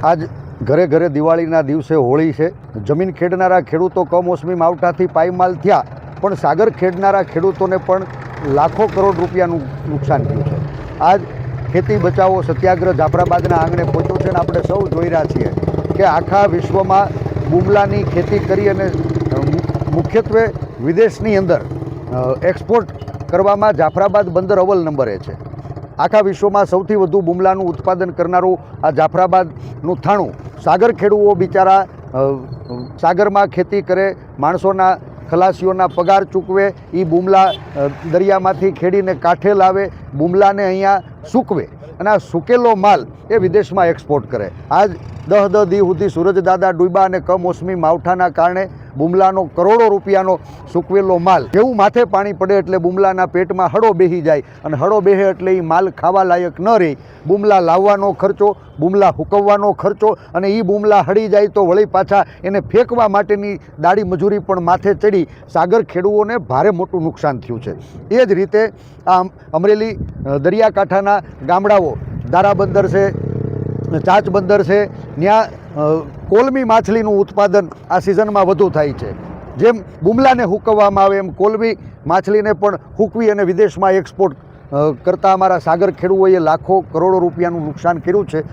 આજ ઘરે ઘરે દિવાળીના દિવસે હોળી છે। જમીન ખેડનારા ખેડૂતો કમોસમી માવઠાથી પાયમાલ થયા, પણ સાગર ખેડનારા ખેડૂતોને પણ લાખો કરોડ રૂપિયાનું નુકસાન થયું છે। આજ ખેતી બચાવો સત્યાગ્રહ જાફરાબાદના આંગણે પહોંચ્યો છે અને આપણે સૌ જોઈ રહ્યા છીએ કે આખા વિશ્વમાં બુમલાની ખેતી કરી અને મુખ્યત્વે વિદેશની અંદર એક્સપોર્ટ કરવામાં જાફરાબાદ બંદર અવ્વલ નંબરે છે। આખા વિશ્વમાં સૌથી વધુ બુમલાનું ઉત્પાદન કરનારું આ જાફરાબાદનું થાણું, સાગર ખેડૂઓ બિચારા સાગરમાં ખેતી કરે, માણસોના ખલાસીઓના પગાર ચૂકવે, એ બુમલા દરિયામાંથી ખેડીને કાંઠે લાવે, બુમલાને અહીંયા સૂકવે અને આ સૂકેલો માલ એ વિદેશમાં એક્સપોર્ટ કરે। આજ 10 દી સુધી સૂરજદાદા ડૂબ્યા અને કમોસમી માવઠાના કારણે બુમલાનો કરોડો રૂપિયાનો સૂકવેલો માલ જેવું માથે પાણી પડે એટલે બુમલાના પેટમાં હળો બેસી જાય અને હળો બેસે એટલે એ માલ ખાવા લાયક ન રહે। બુમલા લાવવાનો ખર્ચો, બુમલા હુકવવાનો ખર્ચો અને એ બુમલા હળી જાય તો વળી પાછા એને ફેંકવા માટેની દાડી મજૂરી પણ માથે ચડી સાગર ખેડૂઓને ભારે મોટું નુકસાન થયું છે। એ જ રીતે આ અમરેલી દરિયાકાંઠાના ગામડાઓ, દારા બંદર છે, ચાચ બંદર છે, ત્યાં કોલમી માછલીનું ઉત્પાદન આ સિઝનમાં વધુ થાય છે। જેમ બુમલાને હૂકવવામાં આવે એમ કોલમી માછલીને પણ હૂકવી અને વિદેશમાં એક્સપોર્ટ કરતાં અમારા સાગર ખેડૂઓએ લાખો કરોડો રૂપિયાનું નુકસાન કર્યું છે।